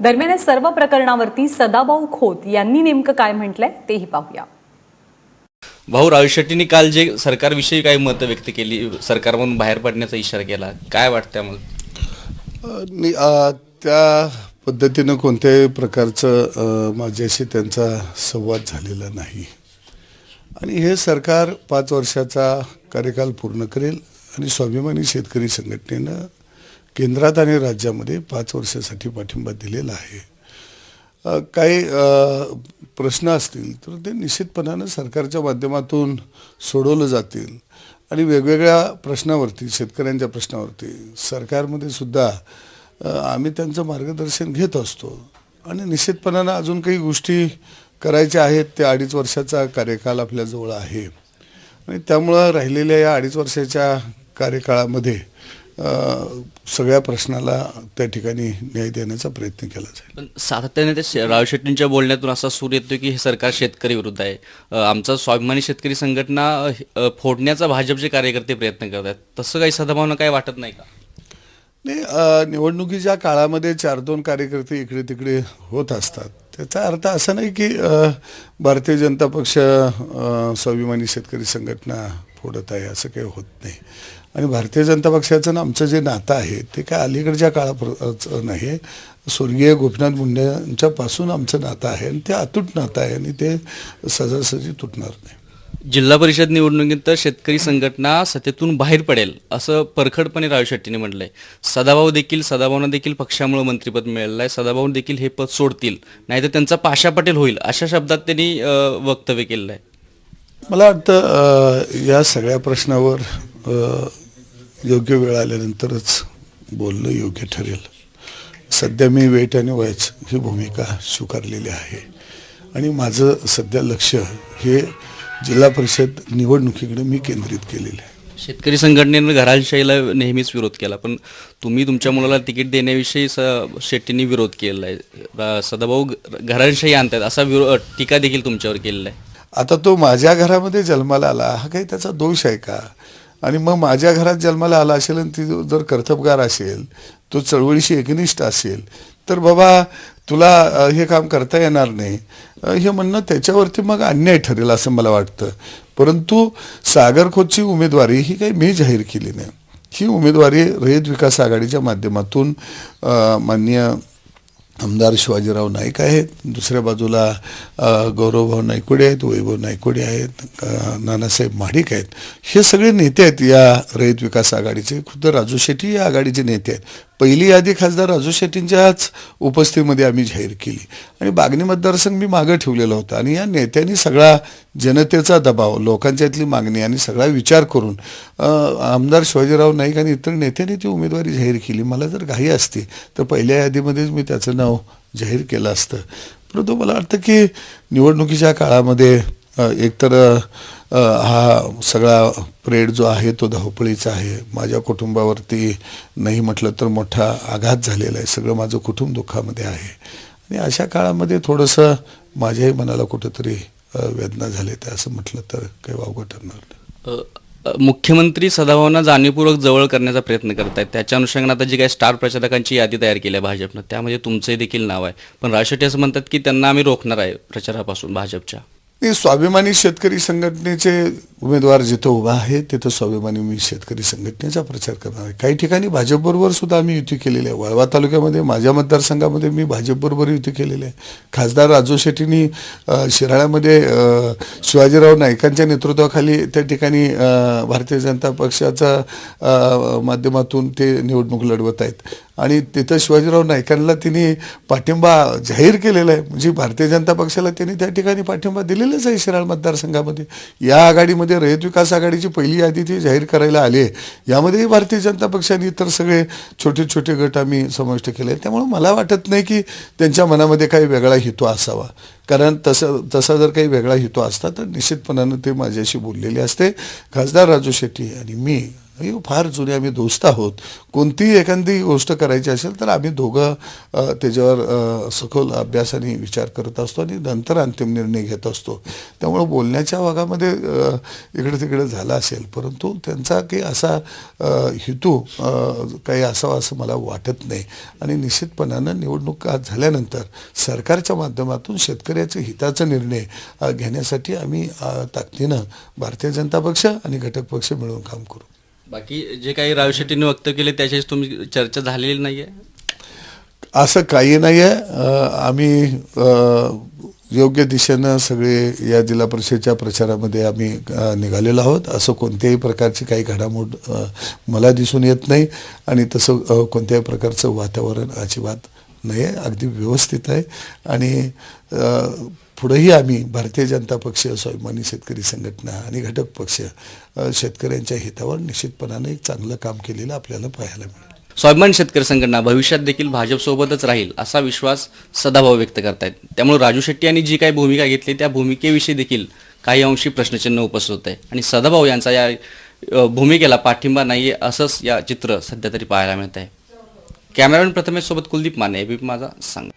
दरम्यान या सर्व प्रकरणावरती सदाभाऊ खोत यांनी नेमकं काय म्हटलंय तेही पाहूया. भाऊ, राहुल शेट्टींनी काल जे सरकारविषयी काही मतं व्यक्त केली, सरकारमधून बाहेर पडण्याचा इशारा केला, काय वाटतं मग? त्या पद्धतीनं कोणत्याही प्रकारचं माझ्याशी त्यांचा संवाद झालेला नाही आणि हे सरकार 5 वर्षाचा कार्यकाल पूर्ण करेल आणि स्वाभिमानी शेतकरी संघटनेनं केंद्रात आणि राज्यामध्ये 5 वर्षासाठी पाठिंबा दिलेला आहे. काही प्रश्न असतील तर ते निश्चितपणानं सरकारच्या माध्यमातून सोडवलं जातील आणि वेगवेगळ्या प्रश्नावरती, शेतकऱ्यांच्या प्रश्नावरती सरकारमध्ये सुद्धा आम्ही त्यांचं मार्गदर्शन घेत असतो आणि निश्चितपणानं अजून काही गोष्टी करायच्या आहेत. ते 2.5 वर्षाचा कार्यकाल आपल्याजवळ आहे आणि त्यामुळं राहिलेल्या या 2.5 वर्षाच्या कार्यकाळामध्ये सगळ्या प्रश्नाला त्या ठिकाणी न्याय देण्याचा प्रयत्न केला जाईल. पण सातत्याने ते राहुल शेट्टींच्या बोलण्यातून असा सूर येतो की हे सरकार शेतकरी विरुद्ध आहे. आमचा स्वाभिमानी शेतकरी संघटना फोडण्याचा भाजपचे कार्यकर्ते प्रयत्न करत आहेत. तसं काही सदाभावना काय वाटत नाही का? नाही, निवडणुकीच्या काळामध्ये 4-2 कार्यकर्ते इकडे तिकडे होत असतात. त्याचा अर्थ असा नाही की भारतीय जनता पक्ष स्वाभिमानी शेतकरी संघटना फोडत आहे, असं काही होत नाही. आणि भारतीय जनता पक्षाचं ना आमचं जे नातं आहे ते काय अलीकडच्या काळाचं नाही, स्वर्गीय गोपीनाथ मुंडेंच्यापासून आमचं नातं आहे आणि ते अतूट नातं आहे आणि ते सहजासहजी तुटणार नाही. जिल्हा परिषद निवडणुकीत शेतकरी संघटना सत्तेतून बाहेर पडेल असं परखडपणे राहुल शेट्टींनी म्हटलंय. सदाभाऊंना देखील पक्षामुळे मंत्रिपद मिळालं आहे. सदाभाऊ देखील हे पद सोडतील, नाहीतर त्यांचा पाशा पटेल होईल, अशा शब्दात त्यांनी वक्तव्य केलेलं आहे. मला वाटतं या सगळ्या प्रश्नावर योग्य वेळ आल्यानंतरच बोलणं योग्य ठरेल. सध्या मी वेट आणि वॉच ही भूमिका स्वीकारलेली आहे आणि माझं सध्या लक्ष हे जिल्हा परिषद निवडणुकीकडे मी केंद्रित केलेलं आहे. शेतकरी संघटनेनं घराणशाहीला नेहमीच विरोध केला, पण तुम्ही तुमच्या मुलाला तिकीट देण्याविषयी शेट्टींनी विरोध केलेला आहे. सदाभाऊ घराणशाही आणतात असा टीका देखील तुमच्यावर केलेला आहे. आता तो माझ्या घरामध्ये जन्माला आला, हा काही त्याचा दोष आहे का? आणि मग माझ्या घरात जन्माला आला असेल आणि ती जर कर्तबगार असेल, तो चळवळीशी एकनिष्ठ असेल, तर बाबा तुला हे काम करता येणार नाही हे म्हणणं त्याच्यावरती मग अन्याय ठरेल असं मला वाटतं. परंतु सागर खोतची उमेदवारी ही काही मी जाहीर केली नाही. ही उमेदवारी रयत विकास आघाडीच्या माध्यमातून माननीय आमदार शिवाजीराव नाईक आहेत, दुसऱ्या बाजूला गौरवभाऊ नायकुडे आहेत, वैभव नायकुडे आहेत, नानासाहेब महाडिक आहेत. हे सगळे नेते आहेत या रयत विकास आघाडीचे. खुद्द राजू शेट्टी या आघाडीचे नेते आहेत. पहिली यादी खासदार राजू शेट्टींच्याच उपस्थितीमध्ये आम्ही जाहीर केली आणि बागणी मतदारसंघ मी मागं ठेवलेला होता आणि या नेत्यांनी सगळा जनतेचा दबाव, लोकांच्यातली मागणी आणि सगळा विचार करून आमदार शिवाजीराव नाईक आणि इतर नेत्यांनी ती उमेदवारी जाहीर केली. मला जर घाई असती तर पहिल्या यादीमध्येच मी त्याचं नाव जाहीर केलं असतं. परंतु मला वाटतं की निवडणुकीच्या काळामध्ये एकतर हा सगळा प्रेड जो आहे तो धावपळीचा आहे. माझ्या कुटुंबावरती नाही म्हटलं तर मोठा आघात झालेला आहे. सगळं माझं कुटुंब दुःखामध्ये आहे आणि अशा काळामध्ये थोडंसं माझ्याही मनाला कुठंतरी वेदना झाले ते असं म्हटलं तर काही वावगं ठरणार नाही. मुख्यमंत्री सदाभाऊंना जाणीवपूर्वक जवळ करण्याचा प्रयत्न करत आहेत. त्याच्या अनुषंगाने आता जी काही स्टार प्रचारकांची यादी तयार केली आहे भाजपनं, त्यामध्ये तुमचंही देखील नाव आहे. पण राज शेट्टी असं म्हणतात की त्यांना आम्ही रोखणार आहे प्रचारापासून भाजपच्या. स्वाभिमानी शेतकरी संघटनेचे उमेदवार जिथं उभा आहे तिथं स्वाभिमानी मी शेतकरी संघटनेचा प्रचार करणार आहे. काही ठिकाणी भाजपबरोबर सुद्धा आम्ही युती केलेली आहे. वाळवा तालुक्यामध्ये माझ्या मतदारसंघामध्ये मी भाजपबरोबर युती केलेली आहे. खासदार राजू शेट्टींनी शिराळ्यामध्ये शिवाजीराव नाईकांच्या नेतृत्वाखाली त्या ठिकाणी भारतीय जनता पक्षाच्या माध्यमातून ते निवडणूक लढवत आहेत आणि तिथं शिवाजीराव नाईकांना त्यांनी पाठिंबा जाहीर केलेला आहे. म्हणजे भारतीय जनता पक्षाला त्यांनी त्या ठिकाणी पाठिंबा दिलेलाच आहे शिराळ मतदारसंघामध्ये. या आघाडीमध्ये रयत विकास आघाडीची पहिली यादी ती जाहीर करायला आली आहे. यामध्येही भारतीय जनता पक्षाने इतर सगळे छोटे छोटे गट आम्ही समाविष्ट केले. त्यामुळे मला वाटत नाही की त्यांच्या मनामध्ये काही वेगळा हेतू असावा, कारण तसा जर काही वेगळा हेतू असता तर निश्चितपणानं ते माझ्याशी बोललेले असते. खासदार राजू शेट्टी आणि मी ही फार जुने आम्ही दोस्त आहोत. कोणतीही एखादी गोष्ट करायची असेल तर आम्ही दोघं त्याच्यावर सखोल अभ्यासाने विचार करत असतो आणि नंतर अंतिम निर्णय घेत असतो. त्यामुळं बोलण्याच्या भागामध्ये इकडे तिकडे झाला असेल, परंतु त्यांचा काही असा हेतू काही असावा असं मला वाटत नाही. आणि निश्चितपणानं निवडणुका झाल्यानंतर सरकारच्या माध्यमातून शेतकऱ्याच्या हिताचा निर्णय घेण्यासाठी आम्ही ताकदीनं भारतीय जनता पक्ष आणि घटक पक्ष मिळून काम करू. बाकी जे काही राजू शेट्टींनी वक्तव्य केले त्याच्याशी तुमची चर्चा झालेली नाहीये? असं काही नाही आहे. आम्ही योग्य दिशेनं सगळे या जिल्हा परिषदेच्या प्रचारामध्ये आम्ही निघालेलो आहोत. असं कोणत्याही प्रकारची काही घडामोड मला दिसून येत नाही आणि तसं कोणत्याही प्रकारचं वातावरण अजिबात नाही आहे. अगदी व्यवस्थित आहे आणि पुढेही आम्ही भारतीय जनता पक्ष, स्वाभिमानी शेतकरी संघटना आणि घटक पक्ष शेतकऱ्यांच्या हितावर निश्चितपणाने एक चांगलं काम केलेलं आपल्याला पाहायला मिळेल. स्वाभिमान शेतकरी संघटना भविष्यात देखील भाजपसोबतच राहील असा विश्वास सदाभाऊ व्यक्त करतायत. त्यामुळे राजू शेट्टी यांनी जी काही भूमिका घेतली त्या भूमिकेविषयी देखील काही अंशी प्रश्नचिन्ह उपस्थित होत आहे आणि सदाभाऊ यांचा या भूमिकेला पाठिंबा नाहीये असंच या चित्र सध्या तरी पाहायला मिळत आहे. कॅमेरामॅन प्रथमेश सोबत कुलदीप माने, एबीपी माझा सांग.